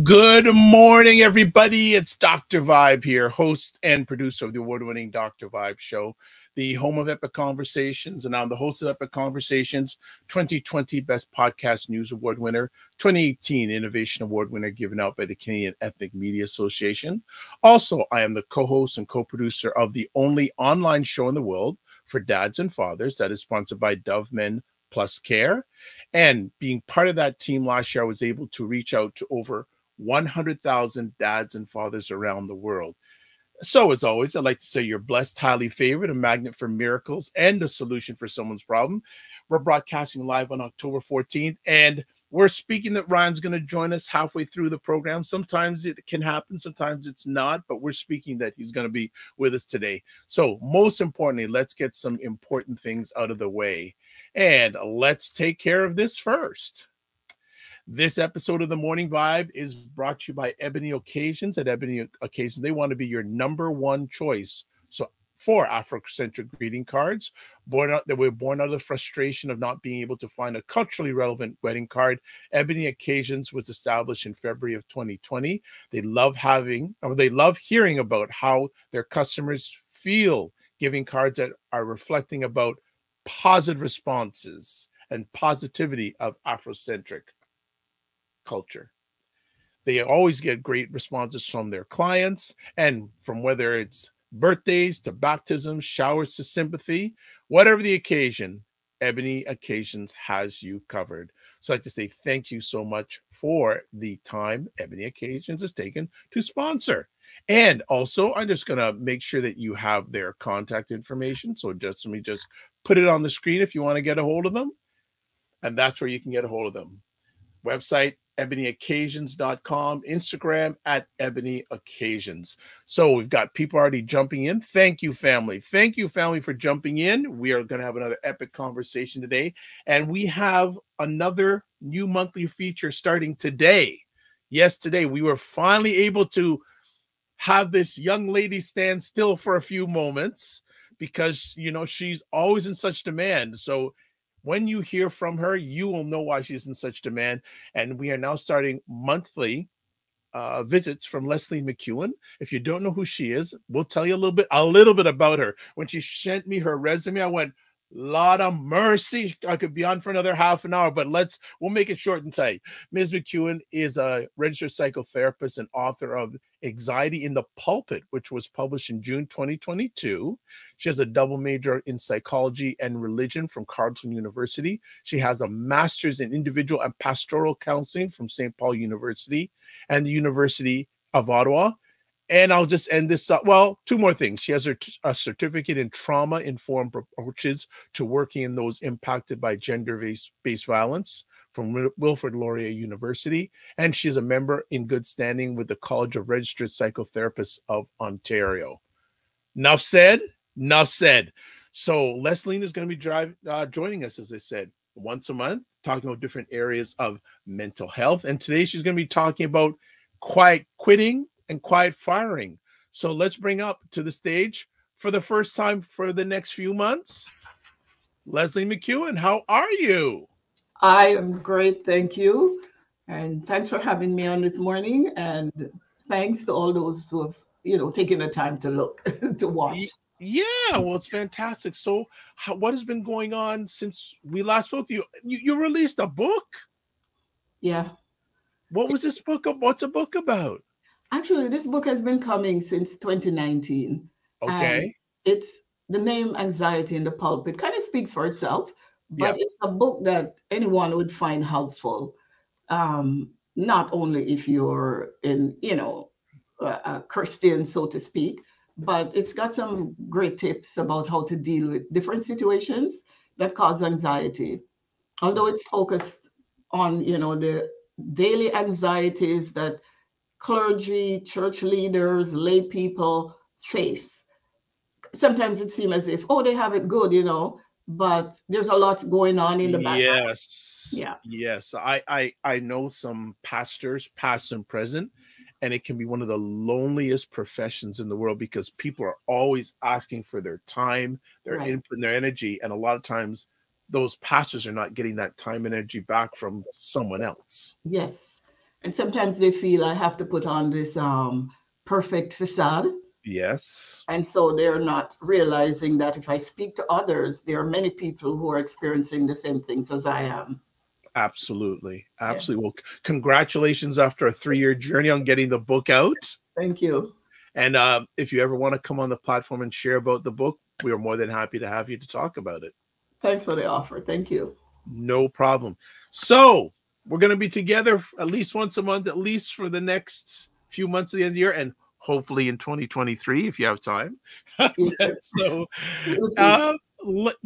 Good morning, everybody. It's Dr. Vibe here, host and producer of the award-winning Dr. Vibe Show, the home of Epic Conversations, and I'm the host of Epic Conversations, 2020 Best Podcast News Award winner, 2018 Innovation Award winner given out by the Canadian Ethnic Media Association. Also, I am the co-host and co-producer of the only online show in the world for dads and fathers that is sponsored by Dove Men Plus Care. And being part of that team last year, I was able to reach out to over 100,000 dads and fathers around the world. So as always, I'd like to say you're blessed, highly favored, a magnet for miracles, and a solution for someone's problem. We're broadcasting live on October 14th, and we're speaking that Ryan's going to join us halfway through the program. Sometimes it can happen, sometimes it's not, but we're speaking that he's going to be with us today. So most importantly, let's get some important things out of the way, and let's take care of this first. This episode of The Morning Vibe is brought to you by Ebony Occasions. At Ebony Occasions, they want to be your number one choice for Afrocentric greeting cards. They were born out of the frustration of not being able to find a culturally relevant wedding card. Ebony Occasions was established in February of 2020. They love hearing about how their customers feel giving cards that are reflecting about positive responses and positivity of Afrocentric culture. They always get great responses from their clients, and from whether it's birthdays to baptisms, showers to sympathy, whatever the occasion, Ebony Occasions has you covered. So I'd like to say thank you so much for the time Ebony Occasions has taken to sponsor. And also, I'm just going to make sure that you have their contact information. So let me just put it on the screen if you want to get a hold of them. And that's where you can get a hold of them. Website, ebonyoccasions.com, Instagram at Ebony Occasions. So we've got people already jumping in. Thank you, family. Thank you, family, for jumping in. We are going to have another epic conversation today. And we have another new monthly feature starting today. Yes, today we were finally able to have this young lady stand still for a few moments because, you know, she's always in such demand. So when you hear from her, you will know why she's in such demand. And we are now starting monthly visits from Lesline McEwan. If you don't know who she is, we'll tell you a little bit about her. When she sent me her resume, I went, Lord of mercy, I could be on for another half an hour, but we'll make it short and tight. Ms. McEwan is a registered psychotherapist and author of Anxiety in the Pulpit, which was published in June 2022. She has a double major in psychology and religion from Carleton University. She has a master's in individual and pastoral counseling from St. Paul University and the University of Ottawa. And I'll just end this up. Well, two more things. She has a certificate in trauma-informed approaches to working in those impacted by gender-based violence from Wilfrid Laurier University. And she's a member in good standing with the College of Registered Psychotherapists of Ontario. Enough said. Enough said. So Lesline is going to be joining us, as I said, once a month, talking about different areas of mental health. And today she's going to be talking about quiet quitting and quiet firing. So let's bring up to the stage for the first time for the next few months, Lesline McEwan. How are you? I am great, thank you. And thanks for having me on this morning. And thanks to all those who have, taken the time to look, to watch. Yeah, well, it's fantastic. So, what has been going on since we last spoke to you? You released a book. Yeah. What was this book? What's a book about? Actually, this book has been coming since 2019, and Okay. it's the name Anxiety in the Pulpit kind of speaks for itself, Yeah. but it's a book that anyone would find helpful. Not only if you're in, a Christian, so to speak, but it's got some great tips about how to deal with different situations that cause anxiety. Although it's focused on, the daily anxieties that clergy, church leaders, lay people face. Sometimes it seems as if, oh, they have it good, but there's a lot going on in the background. Yes. Yeah. Yes. I know some pastors, past and present, and it can be one of the loneliest professions in the world because people are always asking for their time, their Right. input, and their energy. And a lot of times those pastors are not getting that time and energy back from someone else. Yes. And sometimes they feel I have to put on this perfect facade. Yes. And so they're not realizing that if I speak to others, there are many people who are experiencing the same things as I am. Absolutely. Yeah. Absolutely. Well, congratulations after a 3-year journey on getting the book out. Thank you. And if you ever want to come on the platform and share about the book, we are more than happy to have you to talk about it. Thanks for the offer. Thank you. No problem. So we're going to be together at least once a month, at least for the next few months of the end of the year, and hopefully in 2023 if you have time. So We'll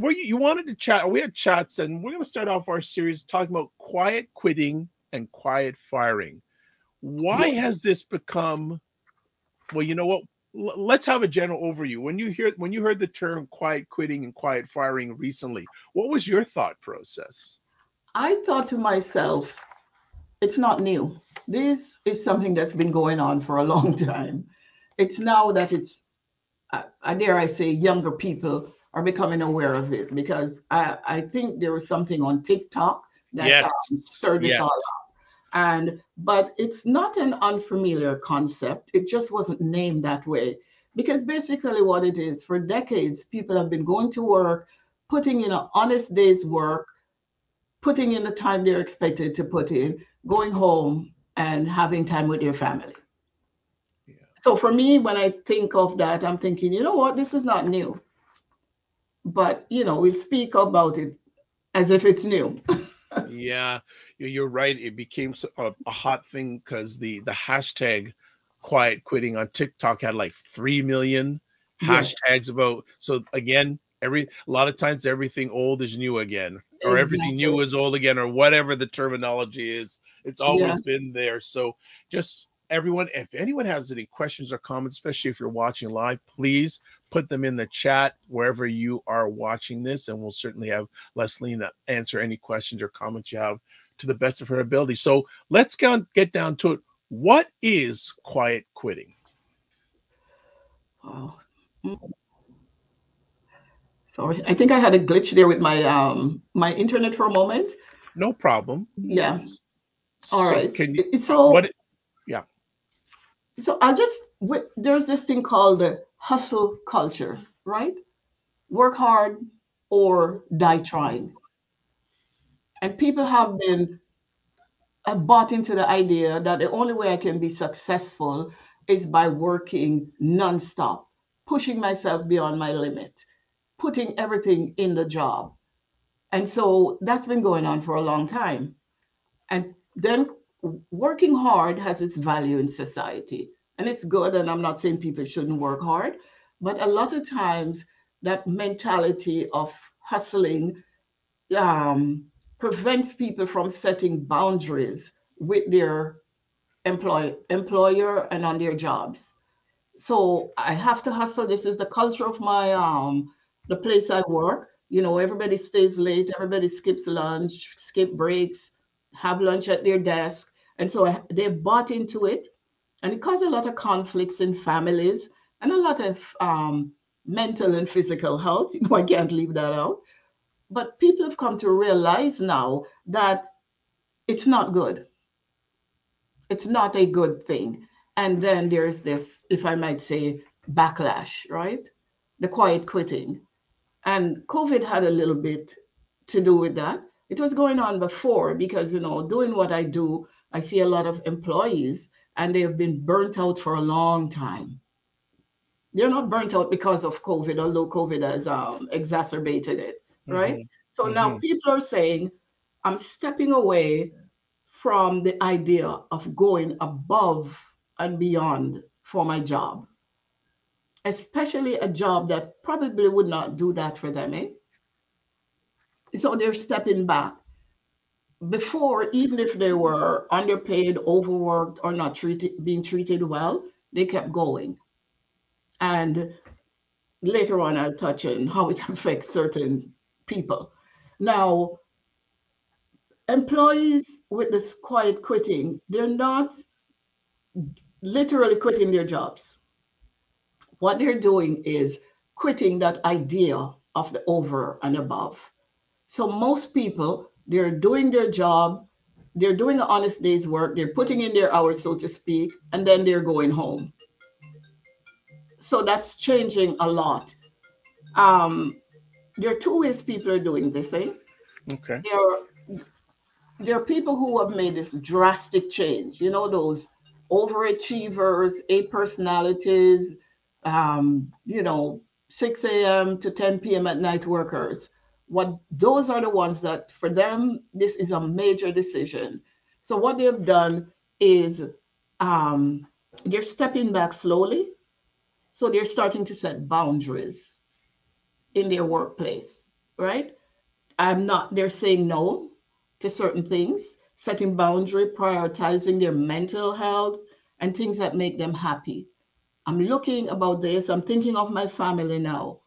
see. you wanted to chat, we had chats, and we're going to start off our series talking about quiet quitting and quiet firing. Why Yeah. has this become, well, you know what? Let's have a general overview. When you heard the term quiet quitting and quiet firing recently, what was your thought process? I thought to myself, it's not new. This is something that's been going on for a long time. It's now that I dare I say, younger people are becoming aware of it because I think there was something on TikTok that Yes, stirred this all yes, up. But it's not an unfamiliar concept. It just wasn't named that way because basically what it is, for decades, people have been going to work, putting in an honest day's work, putting in the time they're expected to put in, going home and having time with their family. yeah, So for me, when I think of that, I'm thinking, you know what, this is not new. But, we speak about it as if it's new. yeah. You're right. It became a hot thing because the hashtag quiet quitting on TikTok had like 3 million Yes, hashtags about. So again, a lot of times everything old is new again, or everything exactly. new is old again, or whatever the terminology is. It's Yeah. always been there. So just everyone, if anyone has any questions or comments, especially if you're watching live, please put them in the chat wherever you are watching this, and we'll certainly have Lesline answer any questions or comments you have to the best of her ability. So let's get down to it. What is quiet quitting? Wow. Sorry, I think I had a glitch there with my internet for a moment. No problem. Yeah. All So right. can you, So yeah, so there's this thing called the hustle culture, right? Work hard or die trying. And people have bought into the idea that the only way I can be successful is by working nonstop, pushing myself beyond my limit, putting everything in the job. And so that's been going on for a long time. And then working hard has its value in society. And it's good. And I'm not saying people shouldn't work hard. But a lot of times, that mentality of hustling um, prevents people from setting boundaries with their employer and on their jobs. So I have to hustle. This is the culture of my the place I work. Everybody stays late, everybody skips lunch, skip breaks, have lunch at their desk. And so they bought into it. And it caused a lot of conflicts in families and a lot of mental and physical health. I can't leave that out. But people have come to realize now that it's not good. It's not a good thing. And then there's this, if I might say, backlash, right? the quiet quitting. And COVID had a little bit to do with that. It was going on before because, doing what I do, I see a lot of employees and they have been burnt out for a long time. They're not burnt out because of COVID, although COVID has exacerbated it, right? Mm-hmm. So now Mm-hmm. people are saying, I'm stepping away from the idea of going above and beyond for my job, especially a job that probably would not do that for them. Eh? So they're stepping back. Before, even if they were underpaid, overworked, or not being treated well, they kept going. And later on, I'll touch on how it affects certain people. Now, employees with this quiet quitting, they're not literally quitting their jobs. What they're doing is quitting that idea of the over and above. So most people, they're doing their job, they're doing an honest day's work, they're putting in their hours, so to speak, and then they're going home. So that's changing a lot. Um, there are two ways people are doing this. Eh? Okay. There are people who have made this drastic change. Those overachievers, A personalities, 6 a.m. to 10 p.m. at night workers. What those are the ones that for them, this is a major decision. So what they've done is um, they're stepping back slowly. So they're starting to set boundaries in their workplace, right? They're saying no to certain things, setting boundary, prioritizing their mental health and things that make them happy. I'm looking about this, I'm thinking of my family now.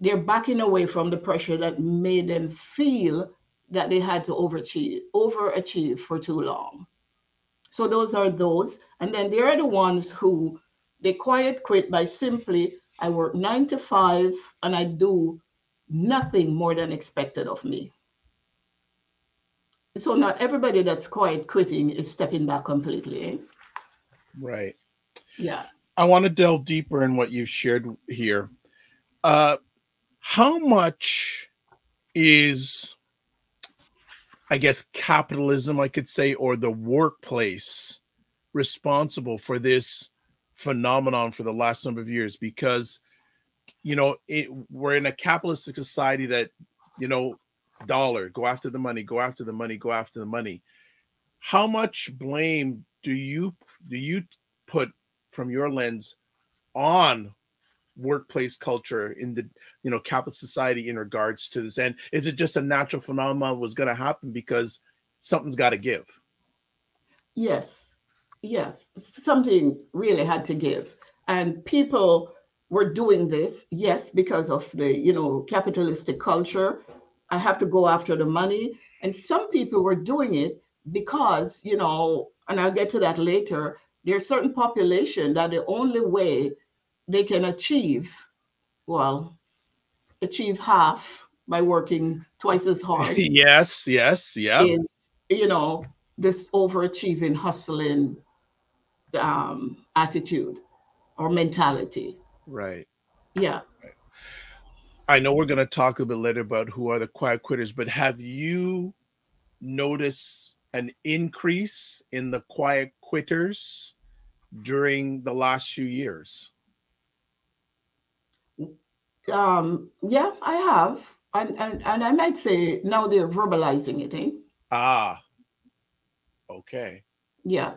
They're backing away from the pressure that made them feel that they had to overachieve for too long. So those are those. And then there are the ones who they quiet quit by simply, I work 9 to 5 and I do nothing more than expected of me. So not everybody that's quiet quitting is stepping back completely. Eh? Right. Yeah. I want to delve deeper in what you've shared here. Uh, how much is, I guess, capitalism, I could say, or the workplace responsible for this phenomenon for the last number of years? Because, we're in a capitalistic society that, dollar, go after the money, go after the money, go after the money. How much blame do you put from your lens on workplace culture in the capitalist society in regards to this? And is it just a natural phenomenon was going to happen because something's got to give? Yes. Yes. Something really had to give. And people were doing this, yes, because of the, capitalistic culture. I have to go after the money. And some people were doing it because, and I'll get to that later, there's certain population that the only way they can well, achieve half by working twice as hard Yes, yes, yep. is, this overachieving, hustling attitude or mentality. Right. Yeah. I know we're going to talk a bit later about who are the quiet quitters, but have you noticed an increase in the quiet quitters during the last few years? Yeah, I have. And I might say now they're verbalizing it, eh? Ah, okay. Yeah.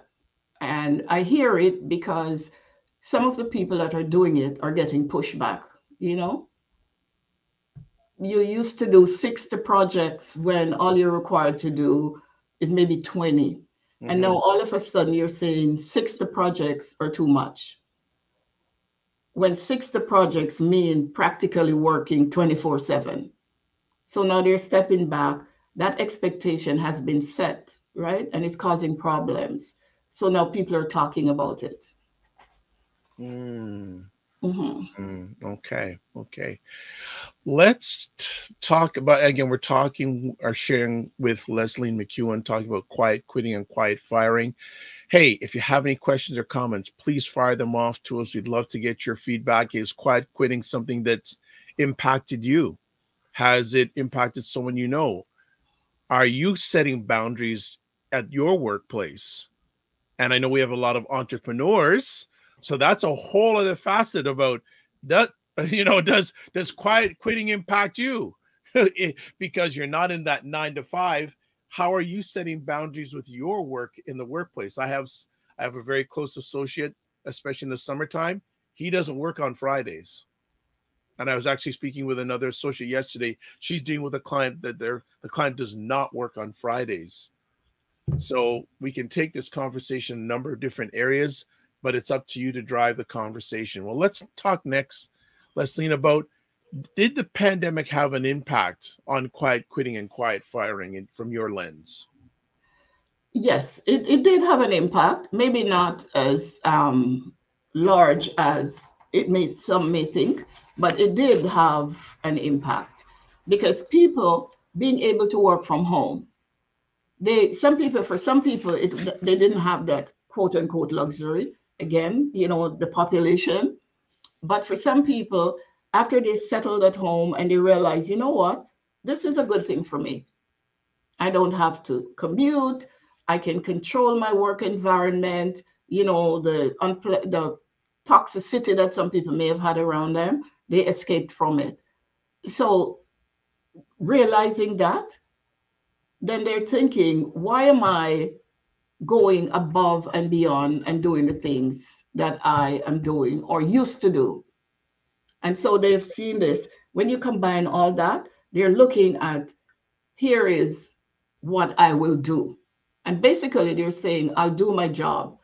And I hear it because some of the people that are doing it are getting pushback, you know? You used to do 60 projects when all you're required to do is maybe 20. And now Mm-hmm. all of a sudden you're saying 60 projects are too much. When 60 projects mean practically working 24/7. So now they're stepping back. That expectation has been set, right? And it's causing problems. So now people are talking about it. Mm. Hmm. Okay. Okay. Let's talk about, again, we're talking or sharing with Lesline McEwan, talking about quiet quitting and quiet firing. Hey, if you have any questions or comments, please fire them off to us. We'd love to get your feedback. Is quiet quitting something that's impacted you? Has it impacted someone you know? Are you setting boundaries at your workplace? And I know we have a lot of entrepreneurs, so that's a whole other facet about that. Does quiet quitting impact you? Because you're not in that 9 to 5. How are you setting boundaries with your work in the workplace? I have a very close associate, especially in the summertime. He doesn't work on Fridays. And I was actually speaking with another associate yesterday. She's dealing with a client that the client does not work on Fridays. So we can take this conversation a number of different areas, but it's up to you to drive the conversation. Well, let's talk next, Lesline, about, did the pandemic have an impact on quiet quitting and quiet firing from your lens? Yes, it did have an impact, maybe not as large as some may think, but it did have an impact because people being able to work from home, for some people, they didn't have that quote unquote luxury. Again, the population. But for some people, after they settled at home and they realize, you know what, this is a good thing for me. I don't have to commute. I can control my work environment. The toxicity that some people may have had around them, they escaped from it. So realizing that, then they're thinking, why am I going above and beyond and doing the things that I am doing or used to do? And so they've seen this. When you combine all that, they're looking at, here is what I will do. And basically they're saying, I'll do my job.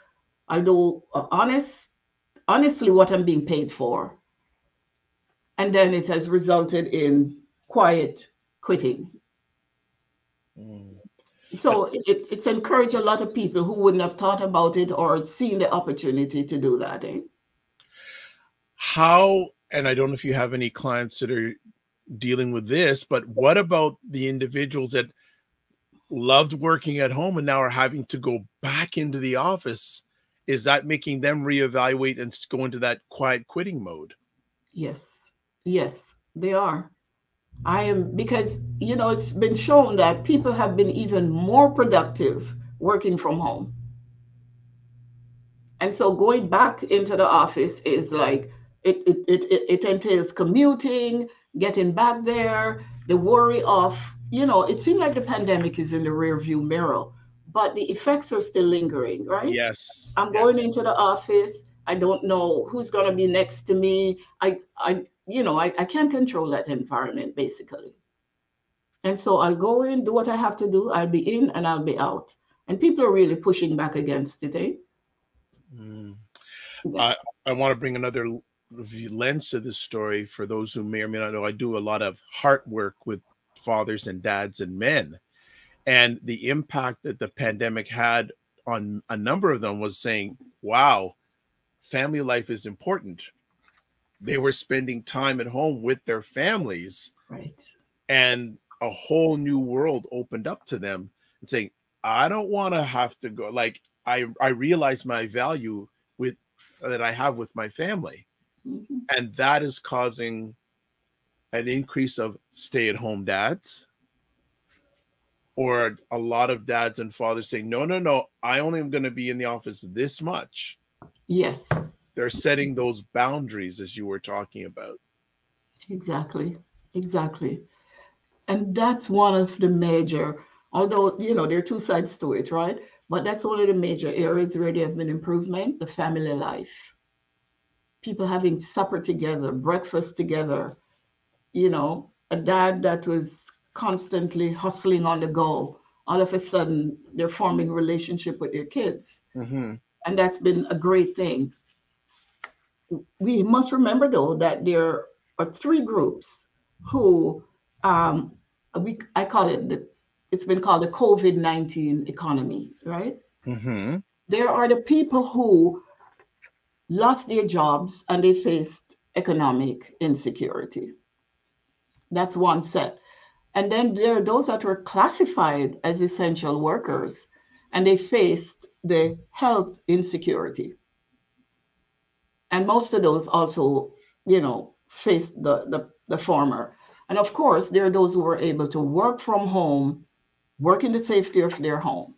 I'll do honestly what I'm being paid for. And then it has resulted in quiet quitting. So it's encouraged a lot of people who wouldn't have thought about it or seen the opportunity to do that. How, and I don't know if you have any clients that are dealing with this, but what about the individuals that loved working at home and now are having to go back into the office? Is that making them reevaluate and go into that quiet quitting mode? Yes, they are. Because, it's been shown that people have been even more productive working from home. And so going back into the office is like, it entails commuting, getting back there, the worry of, it seemed like the pandemic is in the rear view mirror, but the effects are still lingering, right? Yes. I'm going into the office. I don't know who's going to be next to me. I can't control that environment, basically. And so I'll go in, do what I have to do. I'll be in and I'll be out. And people are really pushing back against it, eh? Yeah. I want to bring another lens to this story for those who may or may not know. I do a lot of heart work with fathers and dads and men. And the impact that the pandemic had on a number of them was saying, wow, family life is important. They were spending time at home with their families. Right. And a whole new world opened up to them and saying, I don't want to have to go. Like, I realize my value that I have with my family. Mm-hmm. And that is causing an increase of stay-at-home dads, or a lot of dads and fathers saying, no, I only am going to be in the office this much. Yes. They're setting those boundaries as you were talking about. Exactly. And that's one of the major, although, there are two sides to it, right? But that's one of the major areas where there have been improvement, the family life. People having supper together, breakfast together, a dad that was constantly hustling on the go. All of a sudden, they're forming a relationship with their kids. Mm-hmm. And that's been a great thing. We must remember, though, that there are three groups who, I call it, it's been called the COVID-19 economy, right? Mm-hmm. There are the people who lost their jobs and they faced economic insecurity. That's one set. And then there are those that were classified as essential workers and they faced the health insecurity. And most of those also, face the former. And of course, there are those who were able to work from home, work in the safety of their home.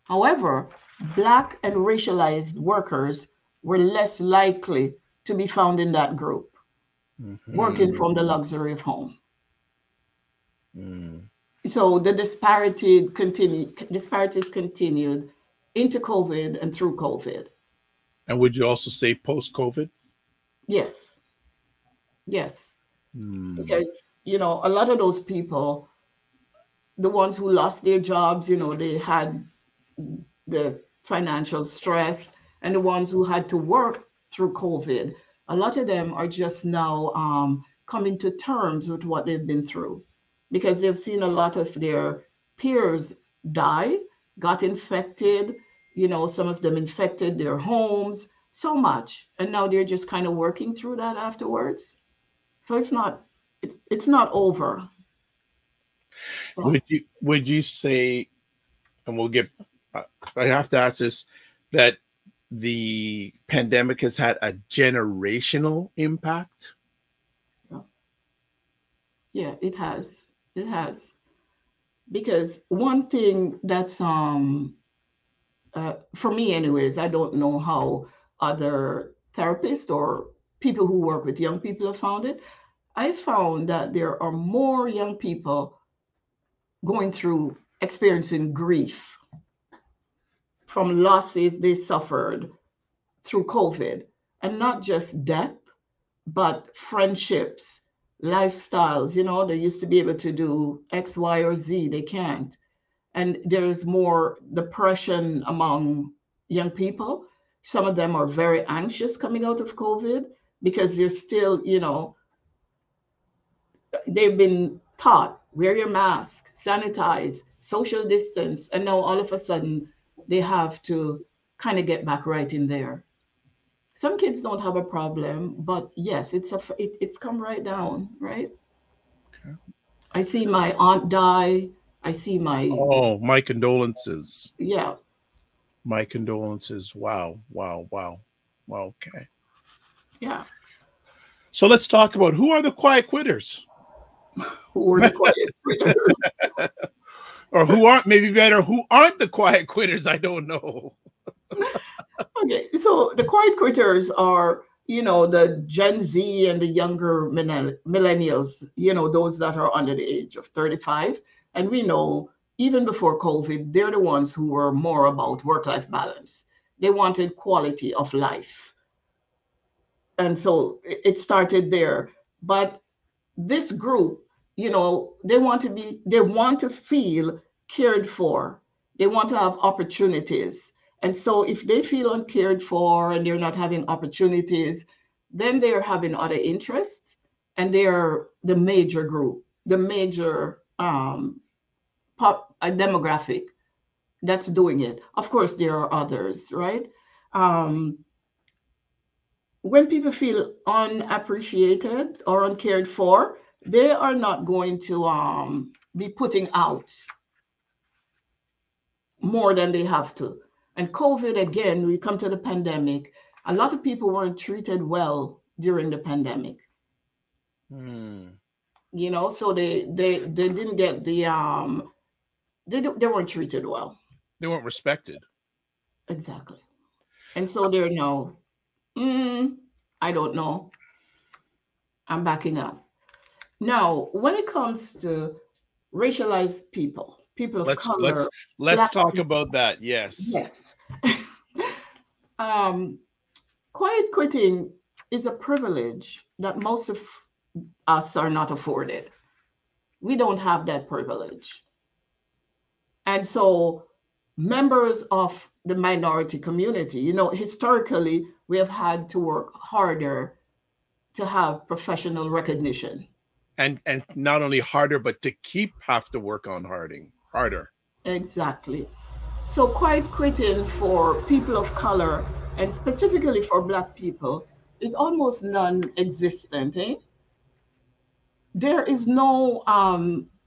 However, Black and racialized workers were less likely to be found in that group, working from the luxury of home. So the disparities continued into COVID and through COVID. And would you also say post-COVID? Yes. Yes. Because, a lot of those people, the ones who lost their jobs, they had the financial stress, and the ones who had to work through COVID, a lot of them are just now coming to terms with what they've been through, because they've seen a lot of their peers die, got infected, some of them infected their homes so much, and now they're just kind of working through that afterwards. So it's not over. Would you say, and we'll get, I have to ask this, that the pandemic has had a generational impact? Yeah, it has. It has. Because one thing that's for me anyways, I don't know how other therapists or people who work with young people have found it. I found that there are more young people experiencing grief from losses they suffered through COVID, and not just death, but friendships, lifestyles. They used to be able to do X, Y, or Z. They can't. And there's more depression among young people. Some of them are very anxious coming out of COVID because they're still, they've been taught, wear your mask, sanitize, social distance. And now all of a sudden they have to kind of get back right in there. Some kids don't have a problem, but yes, it's come right down, right? Okay. I see my aunt die. I see my condolences. Yeah. My condolences. Wow. Okay. Yeah. So let's talk about who are the quiet quitters. Who are the quiet quitters? Or who aren't the quiet quitters? I don't know. Okay, so the quiet quitters are, the Gen Z and the younger millennials, those that are under the age of 35. And we know even before COVID, they're the ones who were more about work-life balance. They wanted quality of life. And so it started there. But this group, they want to feel cared for. They want to have opportunities. And so if they feel uncared for and they're not having opportunities, then they're having other interests, and they're the major group, the major demographic that's doing it. Of course, there are others, right? When people feel unappreciated or uncared for, they are not going to be putting out more than they have to. And COVID, again, we come to the pandemic, a lot of people weren't treated well during the pandemic. So they didn't get the they weren't treated well. They weren't respected. Exactly. And so they're now, I don't know, I'm backing up. Now, when it comes to racialized people of color, let's talk about that. Yes. Quiet quitting is a privilege that most of us are not afforded. We don't have that privilege. And so members of the minority community, historically, we have had to work harder to have professional recognition. And not only harder, but to have to work on harder. Exactly. So quiet quitting for people of color, and specifically for Black people, is almost non-existent. There is no,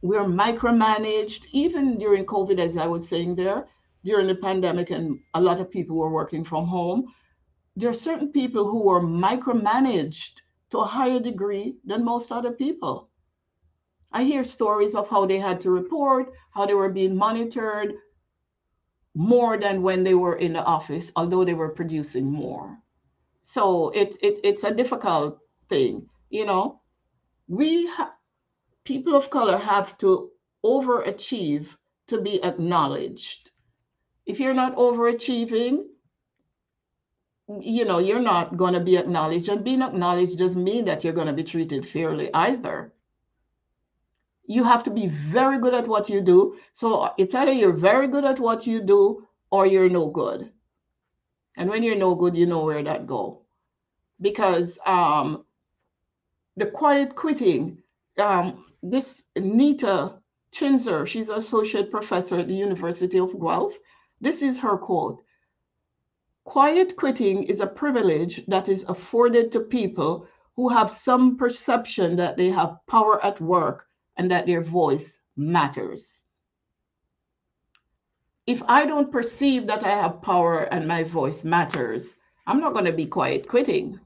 we're micromanaged. Even during COVID, as I was saying there, during the pandemic and a lot of people were working from home, there are certain people who were micromanaged to a higher degree than most other people. I hear stories of how they had to report, how they were being monitored more than when they were in the office, although they were producing more. So it's a difficult thing. You know, people of color have to overachieve to be acknowledged. If you're not overachieving, you're not going to be acknowledged. And being acknowledged doesn't mean that you're going to be treated fairly either. You have to be very good at what you do. So it's either you're very good at what you do or you're no good. And when you're no good, you know where that go. Because the quiet quitting, this Nita Chinzer, she's an associate professor at the University of Guelph. This is her quote. Quiet quitting is a privilege that is afforded to people who have some perception that they have power at work and that their voice matters. If I don't perceive that I have power and my voice matters, I'm not going to be quiet quitting.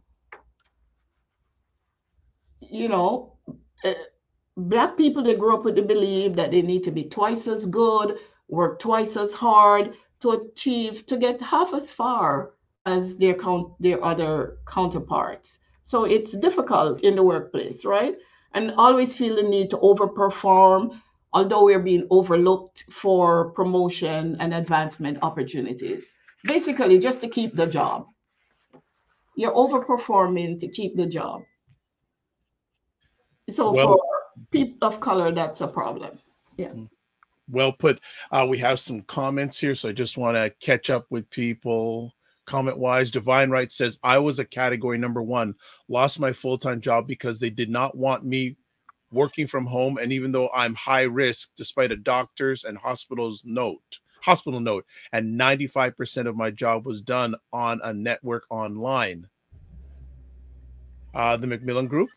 Black people, they grow up with the belief that they need to be twice as good, work twice as hard to get half as far as their other counterparts. So it's difficult in the workplace, right? And always feel the need to overperform, although we're being overlooked for promotion and advancement opportunities. Basically, just to keep the job. You're overperforming to keep the job. So for people of color, that's a problem. Yeah. Well put. We have some comments here, so I just want to catch up with people. Comment-wise, Divine Right says, I was a category number 1, lost my full-time job because they did not want me working from home, and even though I'm high risk, despite a doctor's and hospital note, and 95% of my job was done on a network online. The Macmillan Group.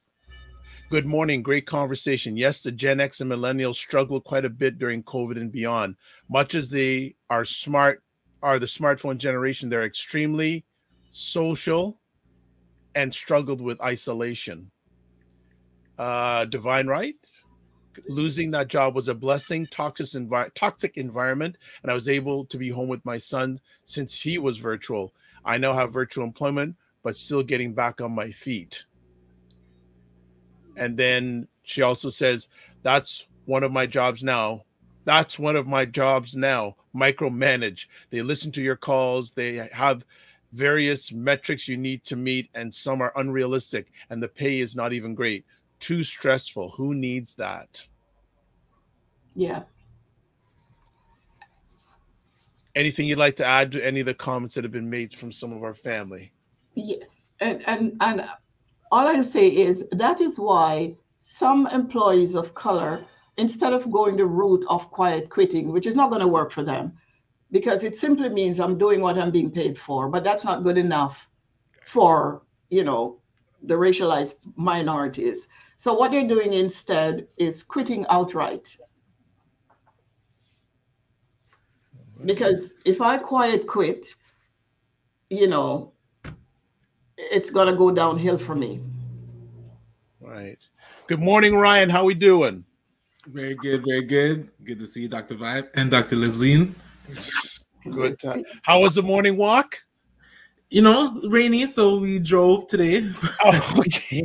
Good morning. Great conversation. Yes, the Gen X and millennials struggled quite a bit during COVID and beyond. Much as they are the smartphone generation, they're extremely social and struggled with isolation. Divine Right. Losing that job was a blessing, toxic environment, and I was able to be home with my son since he was virtual. I now have virtual employment, but still getting back on my feet. And then she also says, that's one of my jobs now. Micromanage. They listen to your calls. They have various metrics you need to meet, and some are unrealistic, and the pay is not even great. Too stressful. Who needs that? Yeah. Anything you'd like to add to any of the comments that have been made from some of our family? Yes. And all I say is that is why some employees of color, instead of going the route of quiet quitting, which is not going to work for them, because it simply means I'm doing what I'm being paid for, but that's not good enough for, the racialized minorities. So what they're doing instead is quitting outright. Because if I quiet quit, it's going to go downhill for me. Right. Good morning, Ryan. How we doing? Very good, very good. Good to see you, Dr. Vibe and Dr. Lesline. Good. How was the morning walk? Rainy, so we drove today. Oh, okay.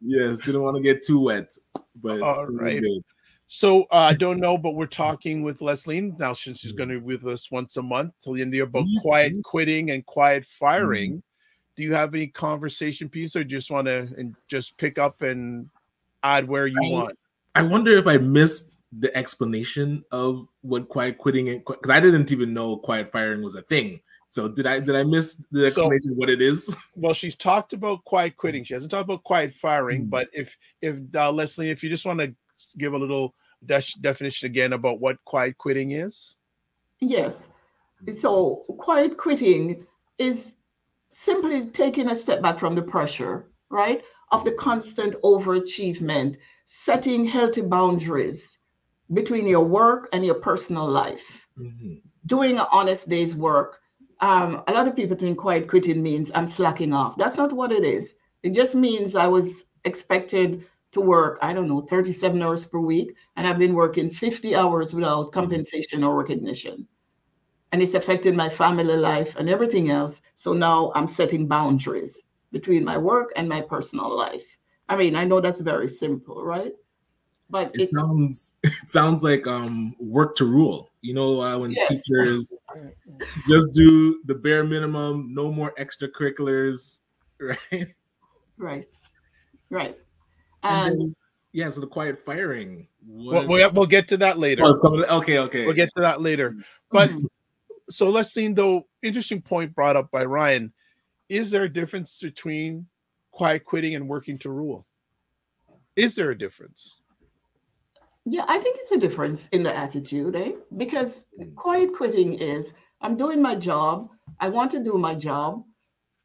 Yes, didn't want to get too wet, but all right. Good. So I don't know, but we're talking with Lesline now, since she's going to be with us once a month till the end of the year, about quiet quitting and quiet firing. Mm-hmm. Do you have any conversation piece, or just want to just pick up and add where you want? I wonder if I missed the explanation of what quiet quitting is, because I didn't even know quiet firing was a thing. So did I miss the explanation of what it is? Well, she's talked about quiet quitting. She hasn't talked about quiet firing. Mm-hmm. But if Leslie, if you just want to give a little definition again about what quiet quitting is. Yes. So quiet quitting is simply taking a step back from the pressure, right, of the constant overachievement, setting healthy boundaries, between your work and your personal life. Doing an honest day's work. A lot of people think quiet quitting means I'm slacking off. That's not what it is. It just means I was expected to work, I don't know, 37 hours per week, and I've been working 50 hours without compensation or recognition. And it's affected my family life and everything else. So now I'm setting boundaries between my work and my personal life. I mean, I know that's very simple, right? But it sounds like work to rule. You know, when teachers just do the bare minimum, no more extracurriculars, right? Right. And then, so the quiet firing. We'll get to that later. Oh, it's coming. Okay. We'll get to that later. But so let's see, though, interesting point brought up by Ryan. Is there a difference between quiet quitting and working to rule? Is there a difference? Yeah, I think it's a difference in the attitude, because quiet quitting is, I'm doing my job, I want to do my job,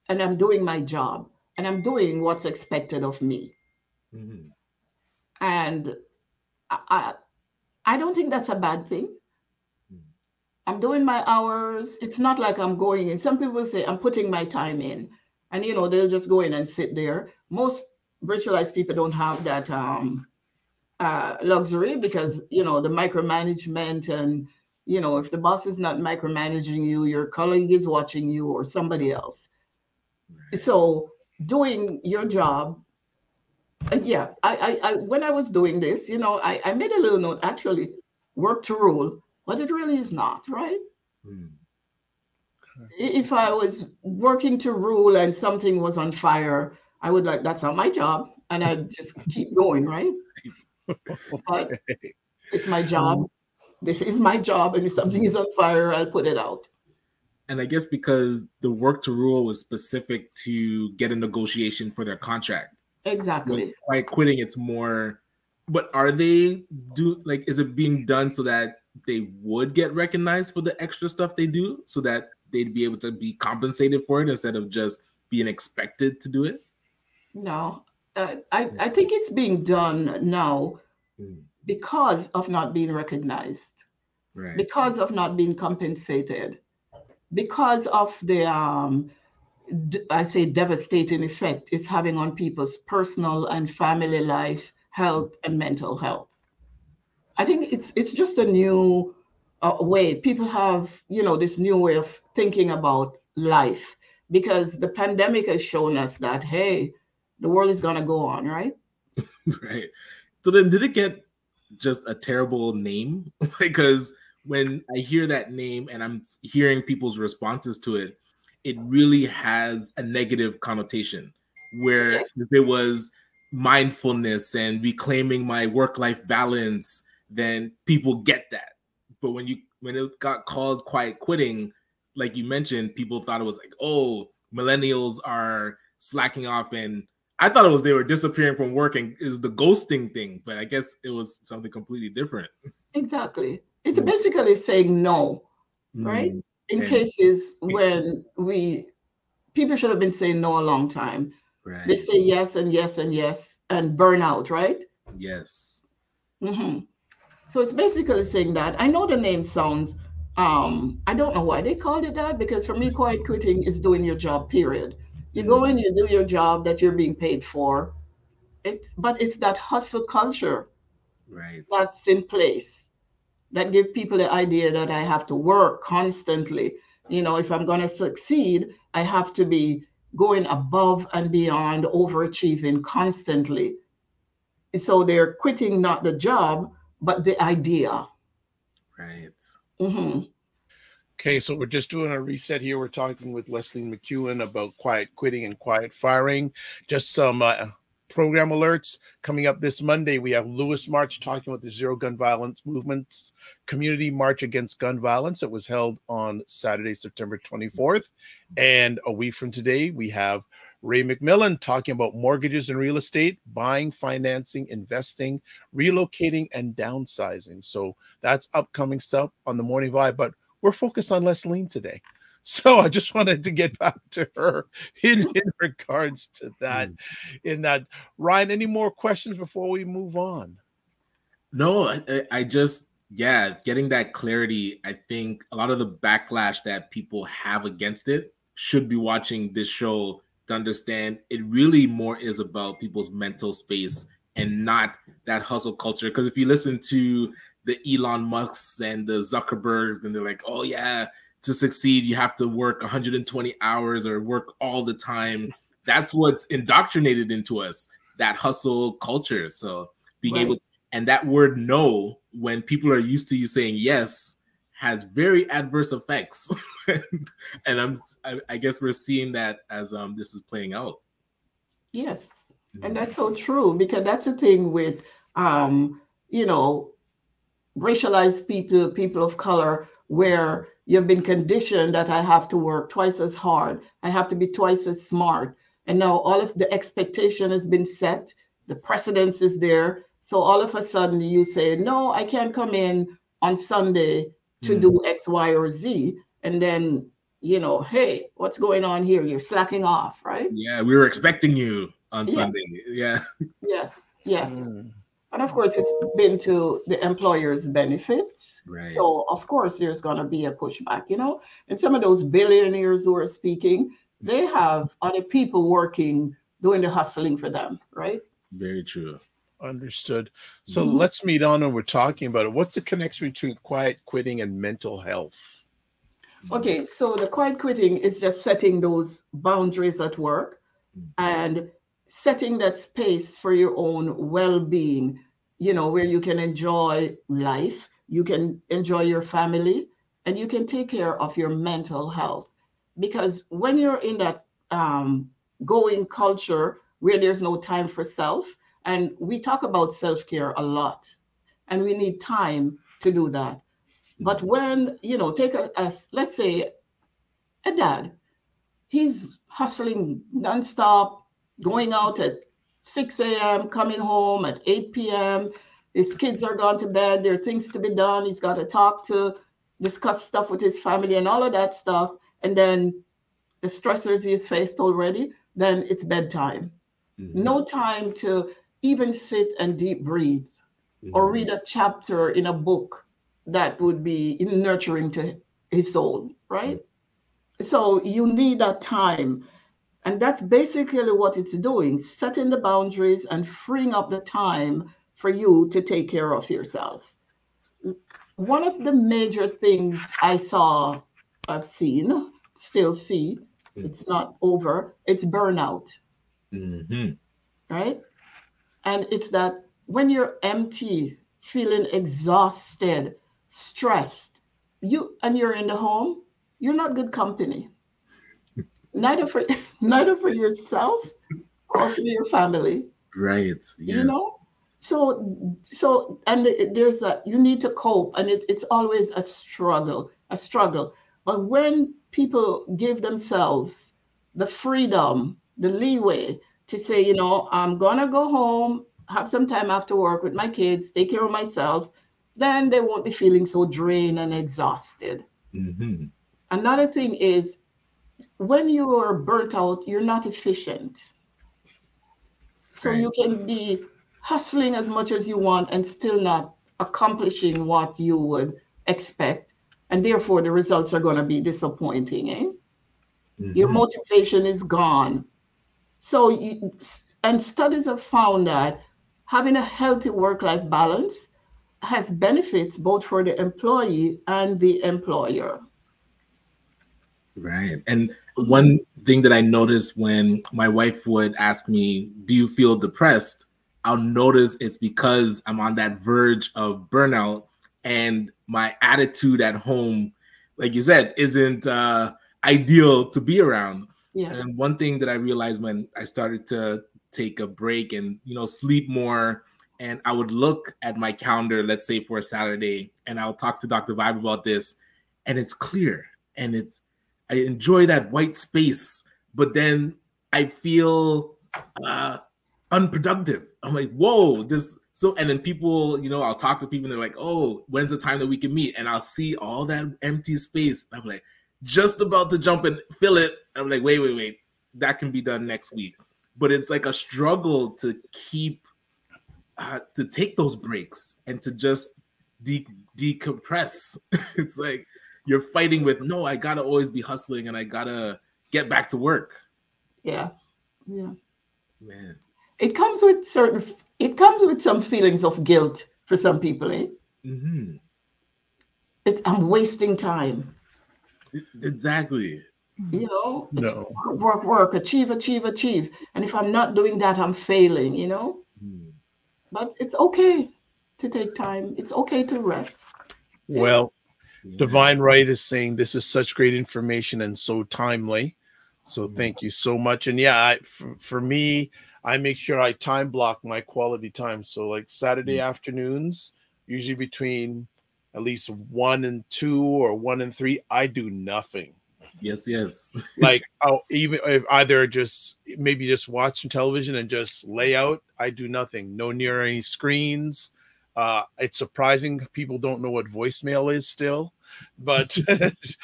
and I'm doing my job, and I'm doing what's expected of me. And I don't think that's a bad thing. I'm doing my hours. It's not like I'm going in. Some people say I'm putting my time in, and they'll just go in and sit there. Most racialized people don't have that luxury, because the micromanagement, and if the boss is not micromanaging you, your colleague is watching you or somebody else. So doing your job, I when I was doing this, I made a little note, actually, work to rule, but it really is not, right? If I was working to rule and something was on fire, I would that's not my job, and I'd just keep going, right? But it's my job. This is my job, and if something is on fire, I'll put it out. And I guess because the work to rule was specific to get a negotiation for their contract. Exactly. By quitting, it's more. But is it being done so that they would get recognized for the extra stuff they do, so that they'd be able to be compensated for it instead of just being expected to do it? No. I think it's being done now because of not being recognized, because of not being compensated, because of the, I say, devastating effect it's having on people's personal and family life, health, and mental health. I think it's just a new way. People have, this new way of thinking about life, because the pandemic has shown us that, hey, the world is going to go on, right? Right. So then did it get just a terrible name? Because when I hear that name and I'm hearing people's responses to it, it really has a negative connotation, where if it was mindfulness and reclaiming my work-life balance, then people get that. But when it got called quiet quitting, like you mentioned, people thought it was like, oh, millennials are slacking off, and I thought it was they were disappearing from work and is the ghosting thing, but I guess it was something completely different. Exactly. It's basically saying no, right? In cases when people should have been saying no a long time. Right. They say yes and yes and yes and burn out, right? Yes. So it's basically saying that. I know the name sounds, I don't know why they called it that, because for me, quiet quitting is doing your job, period. You go in, you do your job that you're being paid for. But it's that hustle culture that's in place that give people the idea that I have to work constantly. If I'm going to succeed, I have to be going above and beyond, overachieving constantly. So they're quitting not the job, but the idea. Right. Okay, so we're just doing a reset here. We're talking with Lesline McEwan about quiet quitting and quiet firing. Just some program alerts coming up this Monday. We have Lewis March talking about the Zero Gun Violence Movement's Community March Against Gun Violence. It was held on Saturday, September 24th. And a week from today, we have Ray McMillan talking about mortgages and real estate, buying, financing, investing, relocating, and downsizing. So that's upcoming stuff on the Morning Vibe. But we're focused on Lesline today. So I just wanted to get back to her in regards to that. In that, Ryan, any more questions before we move on? No, I just, yeah, getting that clarity. I think a lot of the backlash that people have against it should be watching this show to understand it really more is about people's mental space and not that hustle culture. Because if you listen to the Elon Musks and the Zuckerbergs, then they're like, oh yeah, to succeed, you have to work 120 hours or work all the time. That's what's indoctrinated into us, that hustle culture. So being able, and that word no, when people are used to you saying yes, has very adverse effects. And I guess we're seeing that as this is playing out. Yes. And that's so true, because that's the thing with, you know, racialized people, people of color, where you've been conditioned that I have to work twice as hard, I have to be twice as smart. And now all of the expectation has been set, the precedence is there. So all of a sudden you say, no, I can't come in on Sunday to do X, Y, or Z. And then, you know, hey, what's going on here? You're slacking off, right? Yeah, we were expecting you on Sunday. Yeah. Yes, yes. And of course, it's been to the employer's benefits. Right. So of course, there's going to be a pushback, you know. And some of those billionaires who are speaking, they have other people working, doing the hustling for them, right? Very true. Understood. So let's meet on when we're talking about it. What's the connection between quiet quitting and mental health? Okay, so the quiet quitting is just setting those boundaries at work and setting that space for your own well-being, you know, where you can enjoy life, you can enjoy your family, and you can take care of your mental health. Because when you're in that going culture where there's no time for self, and we talk about self-care a lot, and we need time to do that. But when, you know, take let's say a dad, he's hustling nonstop, going out at 6 a.m., coming home at 8 p.m. His kids are gone to bed. There are things to be done. He's got to discuss stuff with his family and all of that stuff. And then the stressors he's faced already, then it's bedtime. No time to even sit and deep breathe or read a chapter in a book that would be nurturing to his soul, right? So you need that time. And that's basically what it's doing, setting the boundaries and freeing up the time for you to take care of yourself. One of the major things I've seen, still see, it's not over, it's burnout, right? And it's that when you're empty, feeling exhausted, stressed, you're in the home, you're not good company. Neither for yourself or for your family. Right. Yes. You know? So and there's that you need to cope, and it's always a struggle. But when people give themselves the freedom, the leeway to say, you know, I'm gonna go home, have some time after work with my kids, take care of myself, then they won't be feeling so drained and exhausted. Another thing is, when you are burnt out, you're not efficient. So you can be hustling as much as you want and still not accomplishing what you would expect. And therefore, the results are going to be disappointing. Eh? Your motivation is gone. So, and studies have found that having a healthy work-life balance has benefits both for the employee and the employer. Right. And one thing that I noticed when my wife would ask me, do you feel depressed? I'll notice it's because I'm on that verge of burnout, and my attitude at home, like you said, isn't ideal to be around. Yeah. And one thing that I realized when I started to take a break and, you know, sleep more, and I would look at my calendar, let's say for a Saturday, and I'll talk to Dr. Vibe about this, and it's clear, and I enjoy that white space, but then I feel unproductive. I'm like, whoa, and then people, you know, I'll talk to people and they're like, oh, when's the time that we can meet? And I'll see all that empty space. I'm like, just about to jump and fill it. I'm like, wait, that can be done next week. But it's like a struggle to keep to take those breaks and to just decompress. It's like you're fighting with, no, I gotta always be hustling and I gotta get back to work. Yeah. Man. It comes with some feelings of guilt for some people, eh? Mm-hmm. I'm wasting time. Exactly. You know, No. work, achieve. And if I'm not doing that, I'm failing, you know? But it's okay to take time. It's okay to rest. Well, Divine Right is saying this is such great information and so timely. So thank you so much. And yeah, for me, I make sure I time block my quality time. So like Saturday afternoons, usually between at least 1 and 2 or 1 and 3, I do nothing. Yes. Like I'll either just maybe just watch some television and just lay out. I do nothing. No near any screens. It's surprising people don't know what voicemail is still, but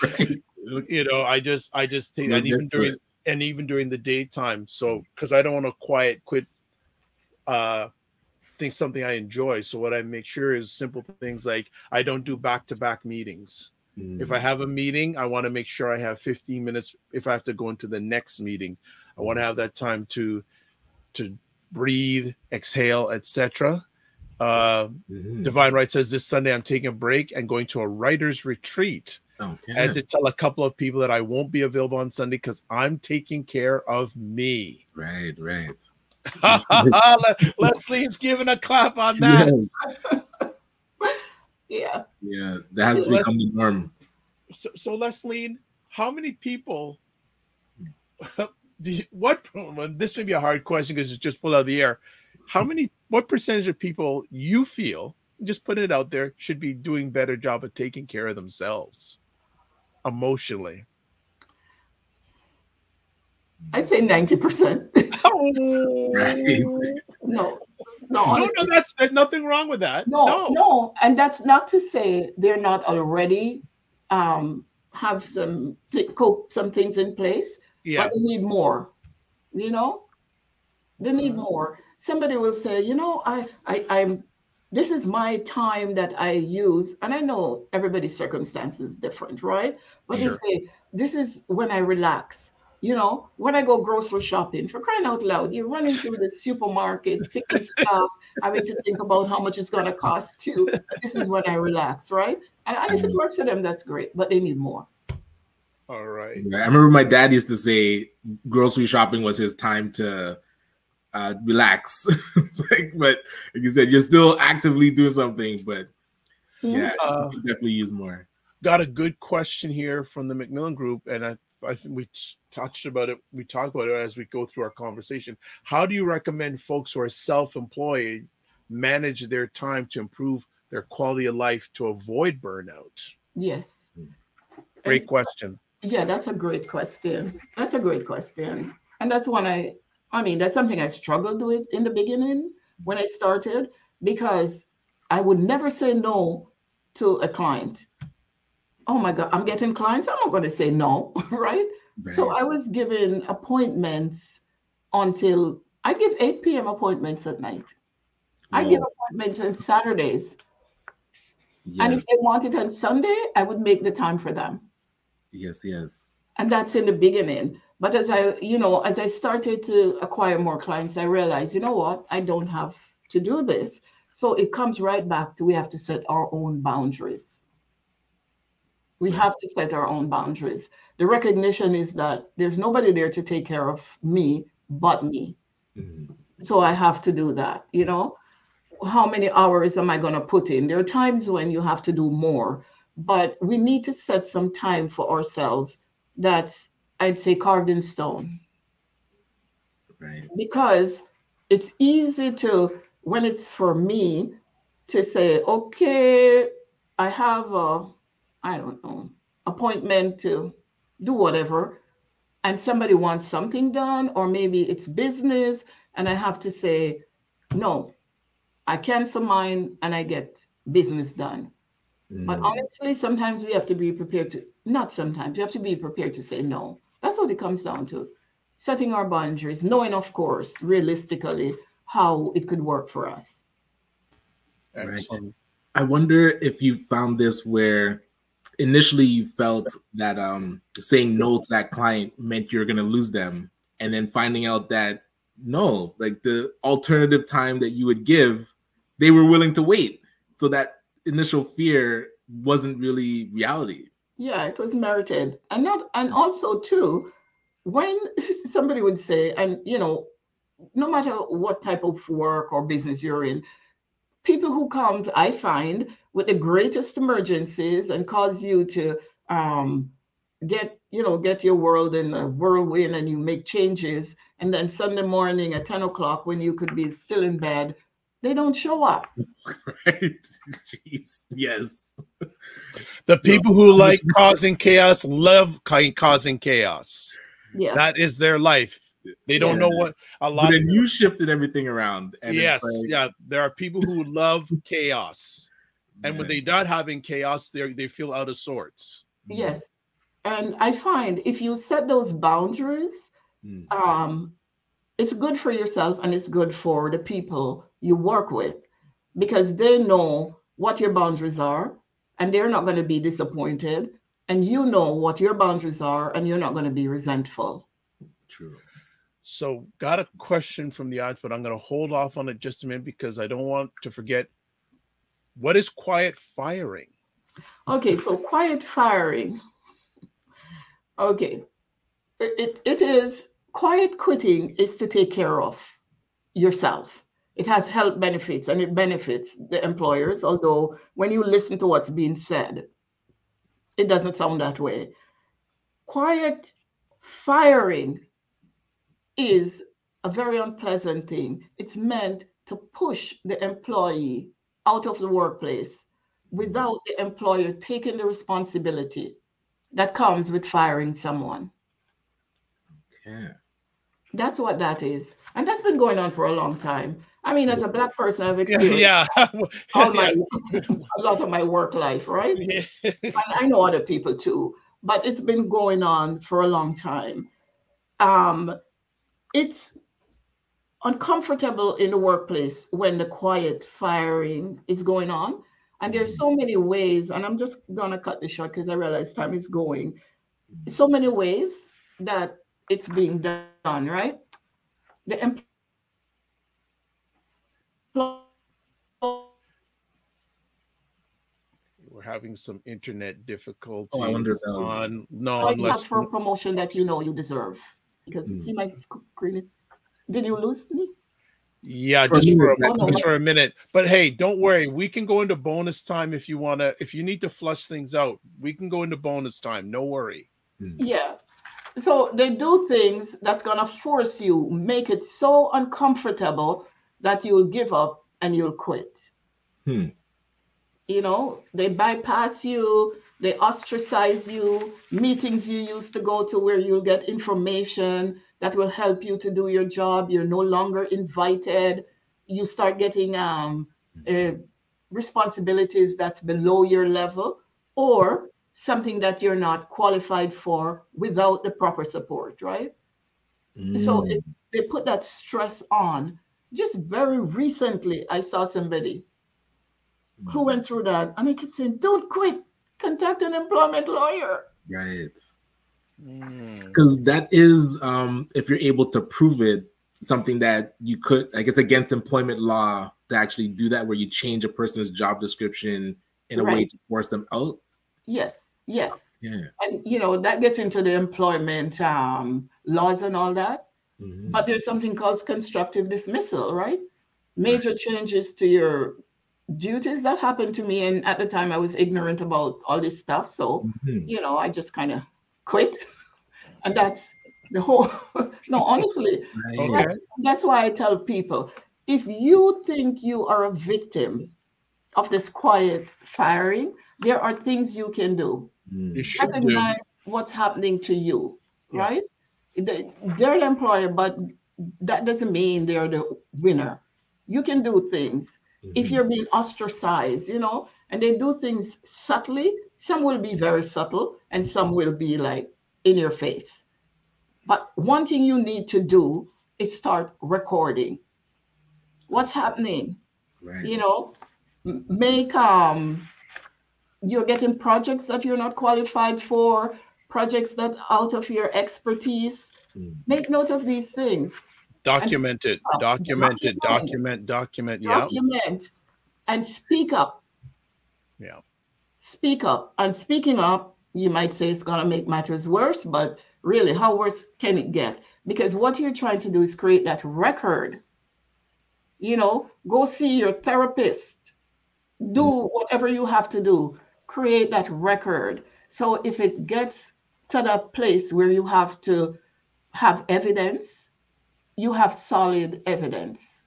Right. you know, I just take that even during the daytime. So because I don't want to quit think something I enjoy. So what I make sure is simple things like I don't do back-to-back meetings. If I have a meeting, I want to make sure I have 15 minutes. If I have to go into the next meeting, I want to have that time to breathe, exhale, etc. Divine Right says this Sunday I'm taking a break and going to a writer's retreat. Okay. I had to tell a couple of people that I won't be available on Sunday because I'm taking care of me. Right. Leslie's giving a clap on that. Yes. Yeah, that has to become the norm. So Leslie, how many people this may be a hard question because it's just pulled out of the air. What percentage of people you feel, just put it out there, should be doing a better job of taking care of themselves emotionally? I'd say 90%. Right. No, there's nothing wrong with that. No, and that's not to say they're not already have some things in place. Yeah, but they need more. You know, they need more. Somebody will say, you know, I'm. This is my time that I use, and I know everybody's circumstance is different, right? But Sure. they say this is when I relax. You know, when I go grocery shopping, for crying out loud, you're running through the supermarket, picking stuff, having to think about how much it's going to cost you. This is when I relax, right? And if it works for them, that's great, but they need more. All right. I remember my dad used to say grocery shopping was his time to relax. But like you said, you're still actively doing something, but yeah, you can definitely use more. Got a good question here from the Macmillan group, and I think we touched about it. We talk about it as we go through our conversation. How do you recommend folks who are self-employed manage their time to improve their quality of life to avoid burnout? Yes. Great question. Yeah, that's a great question. And that's one I mean, that's something I struggled with in the beginning when I started, because I would never say no to a client. Oh my God, I'm getting clients. I'm not going to say no, right? So I was given appointments until I give 8 p.m. appointments at night. I give appointments on Saturdays. Yes. And if they want it on Sunday, I would make the time for them. Yes. And that's in the beginning. But as I started to acquire more clients, I realized, you know what, I don't have to do this. So it comes right back to we have to set our own boundaries. We have to set our own boundaries. The recognition is that there's nobody there to take care of me but me. Mm-hmm. So I have to do that. You know, how many hours am I going to put in? There are times when you have to do more, but we need to set some time for ourselves that's, I'd say, carved in stone. Right. Because it's easy to, when it's for me, to say, okay, I have appointment to do whatever, and somebody wants something done, or maybe it's business, and I have to say, no, I cancel mine and I get business done. But honestly, sometimes we have to be prepared to, not sometimes, you have to be prepared to say no. That's what it comes down to. Setting our boundaries, knowing, of course, realistically, how it could work for us. Excellent. Right. I wonder if you found this where initially you felt that saying no to that client meant you're going to lose them, and then finding out that no, like the alternative time that you would give, they were willing to wait. So that initial fear wasn't really reality. Yeah, it was merited. And also too, when somebody would say, and no matter what type of work or business you're in, people who come, I find, with the greatest emergencies and cause you to get your world in a whirlwind, and you make changes, and then Sunday morning at 10 o'clock when you could be still in bed, they don't show up. Right. Jeez. Yes. The people who like causing chaos love causing chaos. Yeah. That is their life. They don't know what a lot. But then you shifted everything around. And yes, it's like, yeah. There are people who love chaos, and when they're not having chaos, they feel out of sorts. Yes, and I find if you set those boundaries, it's good for yourself and it's good for the people you work with, because they know what your boundaries are, and they're not going to be disappointed, and you know what your boundaries are, and you're not going to be resentful. True. So got a question from the audience, but I'm going to hold off on it just a minute because I don't want to forget. What is quiet firing? Okay, so quiet firing. Okay, it is, quiet quitting is to take care of yourself. It has health benefits and it benefits the employers, although when you listen to what's being said, it doesn't sound that way. Quiet firing is a very unpleasant thing. It's meant to push the employee out of the workplace without the employer taking the responsibility that comes with firing someone. Okay. That's what that is. And that's been going on for a long time. I mean, as a Black person, I've experienced a lot of my work life, right? Yeah. And I know other people too, but it's been going on for a long time. It's uncomfortable in the workplace when the quiet firing is going on. And there's so many ways, and I'm just going to cut this short because I realize time is going. So many ways that it's being done, right? The employee, we're having some internet difficulties. Oh, I wonder if that was... ask for a promotion that you know you deserve. Because see my screen. Did you lose me? Yeah, just for a minute. But hey, don't worry. We can go into bonus time if you want to. If you need to flush things out, we can go into bonus time. No worry. Yeah. So they do things that's going to force you, make it so uncomfortable that you'll give up and you'll quit. You know, they bypass you, they ostracize you, meetings you used to go to where you'll get information that will help you to do your job. You're no longer invited. You start getting responsibilities that's below your level, or something that you're not qualified for without the proper support, right? So they put that stress on. Just very recently, I saw somebody who went through that, and he kept saying, don't quit, contact an employment lawyer. Right. Because that is, if you're able to prove it, something that you could, like, it's against employment law to actually do that, where you change a person's job description in a way to force them out. Yes. Yeah. And, you know, that gets into the employment laws and all that. But there's something called constructive dismissal, right? Major changes to your duties. That happened to me, and at the time I was ignorant about all this stuff, so you know, I just kind of quit. And that's the whole no, honestly, that's why I tell people, if you think you are a victim of this quiet firing, there are things you can do. Recognize what's happening to you, right? They're the employer, but that doesn't mean they're the winner. You can do things. If you're being ostracized, you know, and they do things subtly, some will be very subtle and some will be like in your face. But one thing you need to do is start recording what's happening. You know, Make you're getting projects that you're not qualified for, projects that out of your expertise. Make note of these things. Document it. Document it. Document. Yeah. Document and speak up. Yeah. Speak up. And speaking up, you might say it's going to make matters worse, but really, how worse can it get? Because what you're trying to do is create that record. You know, go see your therapist. Do whatever you have to do. Create that record. So if it gets to that place where you have to have evidence, you have solid evidence.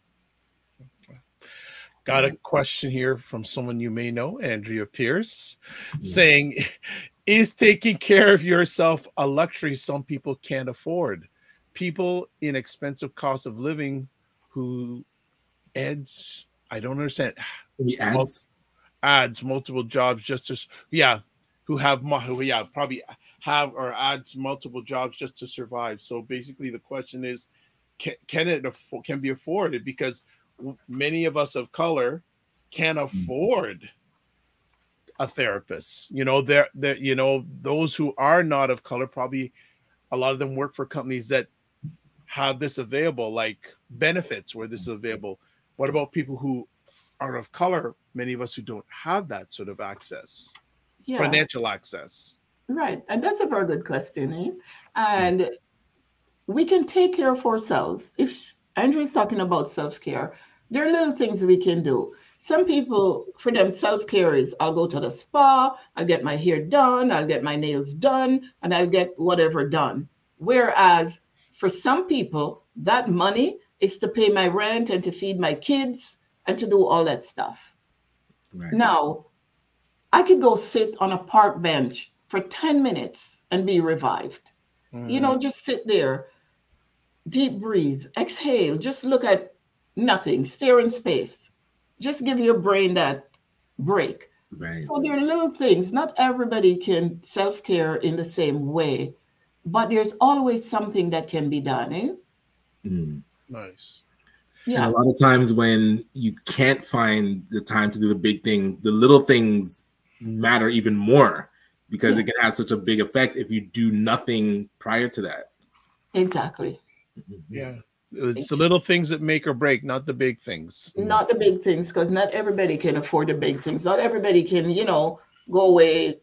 Got a question here from someone you may know, Andrea Pierce, saying, is taking care of yourself a luxury some people can't afford? People in expensive cost of living who adds, I don't understand. Adds multiple jobs just to, who probably have or adds multiple jobs just to survive. So basically the question is, can be afforded? Because many of us of color can't afford a therapist. You know, you know, those who are not of color, probably a lot of them work for companies that have this available, like benefits where this is available. What about people who are of color? Many of us who don't have that sort of access, financial access. Right. And that's a very good question. Eh? And we can take care of ourselves. If Andrew is talking about self-care, there are little things we can do. Some people, for them, self-care is I'll go to the spa, I'll get my hair done, I'll get my nails done, and I'll get whatever done. Whereas for some people, that money is to pay my rent and to feed my kids and to do all that stuff. Right. Now, I could go sit on a park bench for 10 minutes and be revived. You know, just sit there, deep breathe, exhale, just look at nothing, stare in space. Just give your brain that break. Right. So there are little things. Not everybody can self-care in the same way, but there's always something that can be done. Eh? Nice. Yeah. And a lot of times when you can't find the time to do the big things, the little things matter even more because it can have such a big effect if you do nothing prior to that. Exactly. Yeah. It's the little things that make or break, not the big things. Not the big things, because not everybody can afford the big things. Not everybody can, you know, go away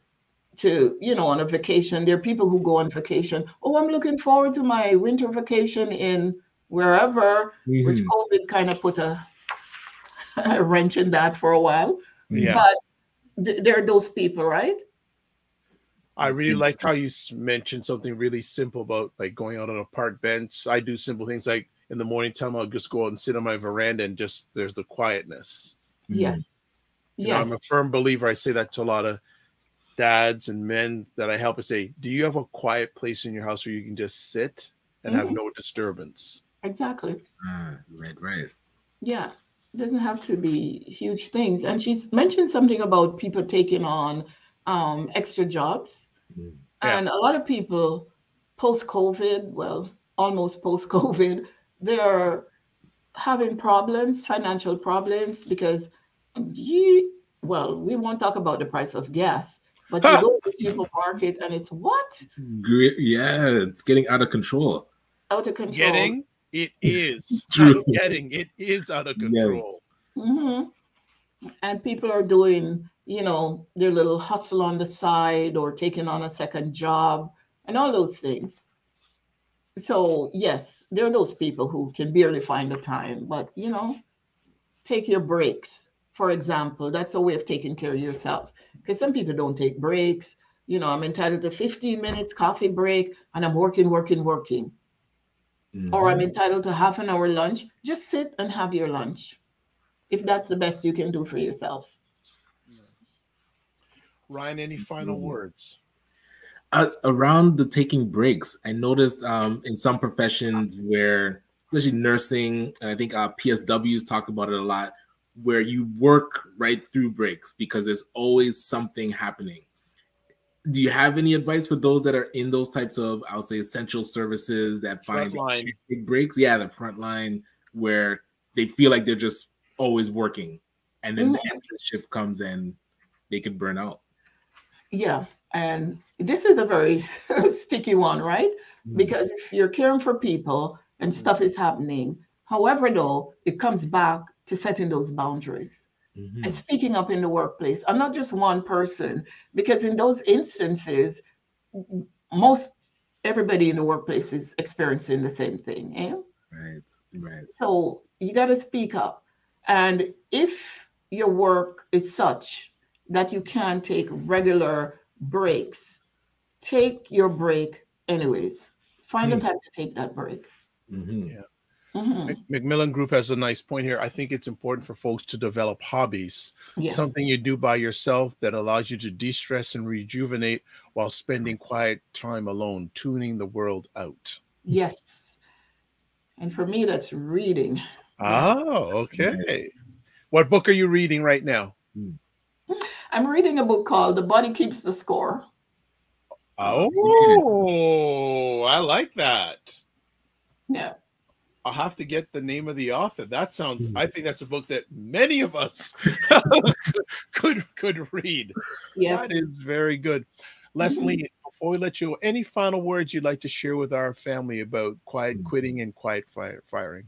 to, you know, on a vacation. There are people who go on vacation. Oh, I'm looking forward to my winter vacation in wherever, which COVID kind of put a wrench in that for a while. Yeah. But there are those people, right? I really like how you mentioned something really simple about like going out on a park bench. I do simple things like in the morning time, I'll just go out and sit on my veranda and just there's the quietness. Yes. You know, I'm a firm believer. I say that to a lot of dads and men that I help. I say, do you have a quiet place in your house where you can just sit and have no disturbance? Exactly. Right. Yeah. It doesn't have to be huge things. And she's mentioned something about people taking on extra jobs. And a lot of people post-COVID, well, almost post-COVID, they're having problems, financial problems, because we won't talk about the price of gas, but you go to the supermarket and it's what? Yeah, it's getting out of control. Out of control. It is. It is out of control. Yes. And people are doing, you know, their little hustle on the side or taking on a second job and all those things. So yes, there are those people who can barely find the time, but you know, take your breaks. For example, that's a way of taking care of yourself. Because some people don't take breaks. You know, I'm entitled to 15 minutes coffee break and I'm working. Or I'm entitled to half an hour lunch. Just sit and have your lunch, if that's the best you can do for yourself. Ryan, any final words? Around the taking breaks, I noticed in some professions where, especially nursing, and I think PSWs talk about it a lot, where you work right through breaks because there's always something happening. Do you have any advice for those that are in those types of, I would say, essential services that find big breaks? Yeah, the front line where they feel like they're just always working. and then the end of the shift comes and they could burn out. Yeah, and this is a very sticky one, right? Because if you're caring for people and stuff is happening, however, though, it comes back to setting those boundaries and speaking up in the workplace. I'm not just one person, because in those instances, everybody in the workplace is experiencing the same thing. Eh? Right. So you got to speak up. And if your work is such that you can't take regular breaks, take your break anyways. Find the time to take that break. Yeah. Macmillan Group has a nice point here. I think it's important for folks to develop hobbies, something you do by yourself that allows you to de-stress and rejuvenate while spending quiet time alone, tuning the world out. Yes. And for me, that's reading. Oh, okay. Nice. What book are you reading right now? I'm reading a book called The Body Keeps the Score. Oh, I like that. Yeah. I'll have to get the name of the author. That sounds, I think that's a book that many of us could read. Yes. That is very good. Leslie, before we let you go, any final words you'd like to share with our family about quiet quitting and quiet firing?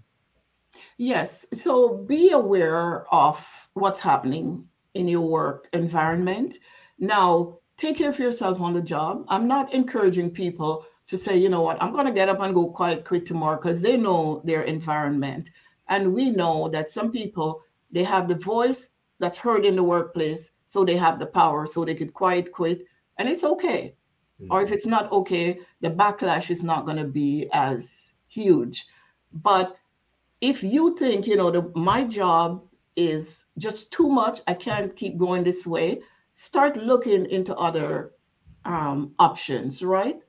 Yes. So be aware of what's happening in your work environment. Now, take care of yourself on the job. I'm not encouraging people to say, you know what, I'm going to get up and go quiet quit tomorrow, because they know their environment. And we know that some people, they have the voice that's heard in the workplace, so they have the power, so they could quiet quit, and it's okay. Or if it's not okay, the backlash is not going to be as huge. But if you think, you know, my job is just too much, I can't keep going this way, start looking into other options, right?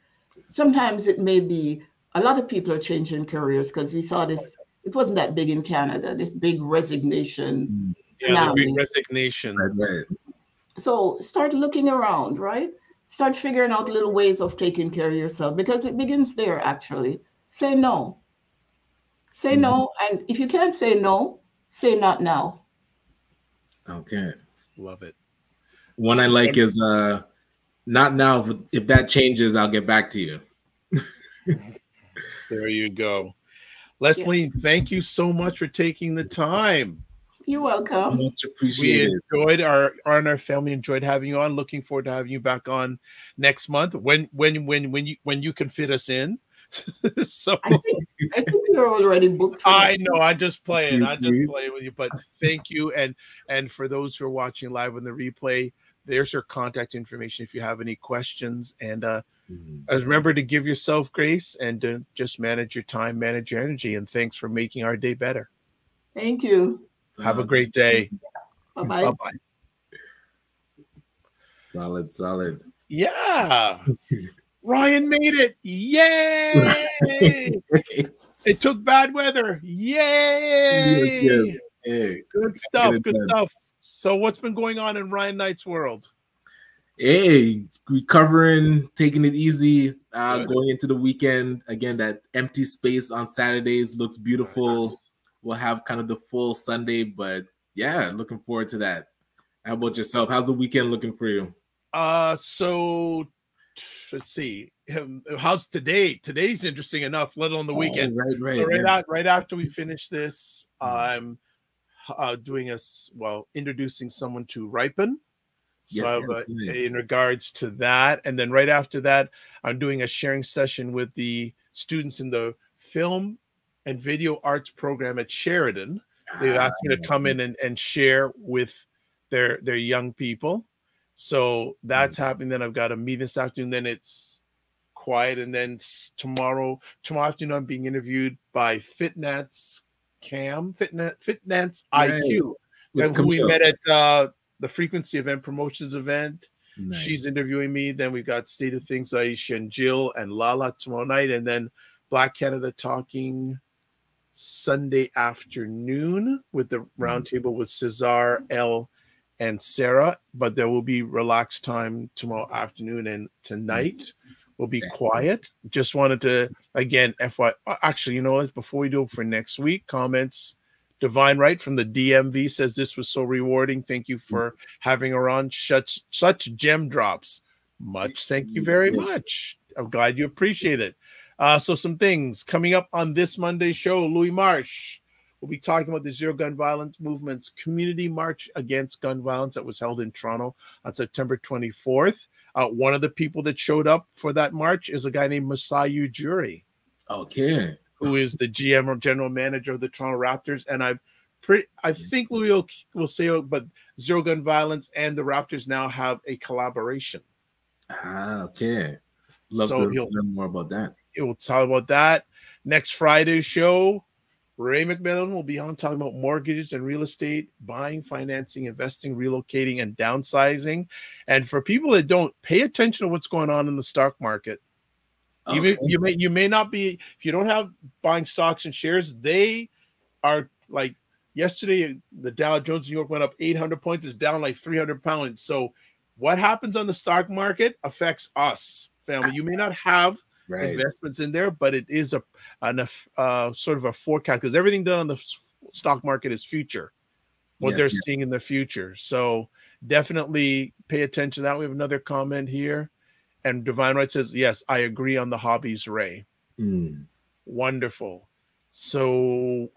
Sometimes it may be, a lot of people are changing careers, because we saw this, it wasn't that big in Canada, this big resignation. Yeah, the big resignation. Right. So start looking around, right? Start figuring out little ways of taking care of yourself, because it begins there, actually. Say no. Say no. And if you can't say no, say not now. Okay. Love it. One I like is not now. If that changes, I'll get back to you. There you go. Leslie, thank you so much for taking the time. You're welcome. Much appreciated. We enjoyed our family enjoyed having you on. Looking forward to having you back on next month when you can fit us in. So I think you're already booked. I know. I'm just playing. I'm just playing with you. But thank you, and for those who are watching live on the replay, there's your contact information if you have any questions. And remember to give yourself grace and to just manage your time, manage your energy. And thanks for making our day better. Thank you. Have a great day. Bye-bye. Bye-bye. Solid. Yeah. Ryan made it. Yay. It took bad weather. Yay. Yes. Hey. Good stuff. Good stuff. So what's been going on in Ryan Knight's world? Hey, recovering, taking it easy, going into the weekend. Again, that empty space on Saturdays looks beautiful. We'll have kind of the full Sunday, but yeah, looking forward to that. How about yourself? How's the weekend looking for you? So let's see. How's today? Today's interesting enough, let alone the weekend. Right. So right after we finish this, I'm introducing someone to Ripen. So in regards to that, and then right after that, I'm doing a sharing session with the students in the film and video arts program at Sheridan. They've asked me to come in and share with their young people. So that's happening. Then I've got a meeting this afternoon. Then it's quiet. And then tomorrow afternoon, I'm being interviewed by Fitness IQ, who we met at the Frequency Event Promotions event. Nice. She's interviewing me. Then we've got State of Things, Aisha and Jill and Lala tomorrow night. And then Black Canada Talking Sunday afternoon with the roundtable with Cesar, L, and Sarah. But there will be relaxed time tomorrow afternoon, and tonight will be quiet. Just wanted to, again, FY. Actually, you know what? Before we do it for next week, comments, Divine Right from the DMV says this was so rewarding. Thank you for having her on. Such gem drops. Much thank you very much. I'm glad you appreciate it. So some things coming up on this Monday show. Louis Marsh will be talking about the Zero Gun Violence Movement's community march against gun violence that was held in Toronto on September 24th. One of the people that showed up for that march is a guy named Masayu Juri. Okay. Who is the GM or general manager of the Toronto Raptors. And I think Louis will say, but Zero Gun Violence and the Raptors now have a collaboration. Okay. Love to learn more about that. It will talk about that. Next Friday's show, Ray McMillan will be on talking about mortgages and real estate, buying, financing, investing, relocating, and downsizing. And for people that don't pay attention to what's going on in the stock market, even you may not be, if you don't have buying stocks and shares, they are like yesterday, the Dow Jones New York went up 800 points, is down like 300 pounds. So what happens on the stock market affects us, family. You may not have investments in there, but it is a sort of a forecast, because everything done on the stock market is future, what they're seeing in the future. So definitely pay attention to that. We have another comment here. And Divine Right says, yes, I agree on the hobbies, Ray. Wonderful. So,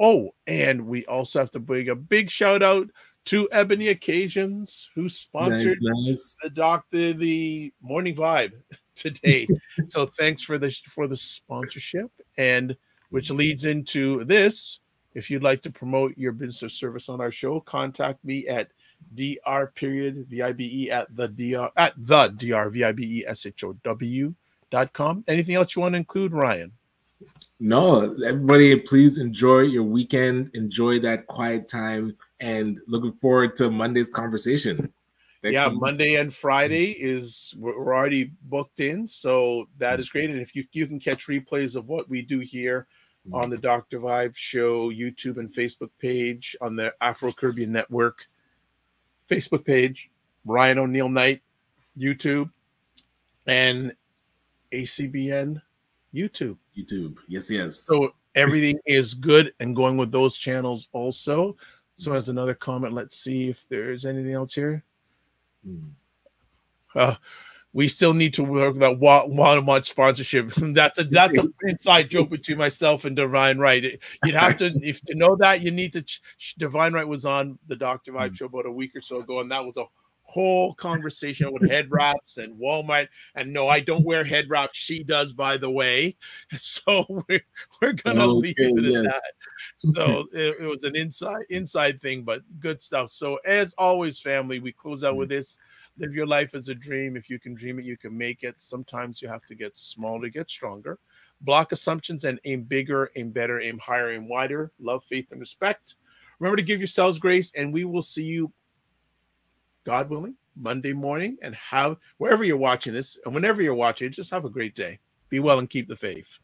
and we also have to bring a big shout out to Ebony Occasions, who sponsored the Morning Vibe today. So thanks for the sponsorship, and which leads into this. If you'd like to promote your business or service on our show, contact me at dr.vibe at the drvibeshow.com. Anything else you want to include, Ryan? No, everybody, please enjoy your weekend. Enjoy that quiet time, and looking forward to Monday's conversation. Monday and Friday we're already booked in, so that is great. And if you can catch replays of what we do here on the Dr. Vibe Show YouTube and Facebook page, on the Afro-Caribbean Network Facebook page, Ryan Oneil Knight YouTube, and ACBN YouTube. Yes. So everything is good and going with those channels also. So as another comment, let's see if there's anything else here. We still need to work that one sponsorship. That's an inside joke between myself and Divine Right. You'd have to, if to know that, you need to. Divine Right was on the Dr. Vibe Show about a week or so ago, and that was a whole conversation with head wraps and Walmart. And no, I don't wear head wraps. She does, by the way. So we're gonna leave it at that. So it was an inside thing, but good stuff. So as always, family, we close out with this. Live your life as a dream. If you can dream it, you can make it. Sometimes you have to get small to get stronger. Block assumptions and aim bigger, aim better, aim higher, aim wider. Love, faith, and respect. Remember to give yourselves grace, and we will see you, God willing, Monday morning. And wherever you're watching this and whenever you're watching, just have a great day. Be well and keep the faith.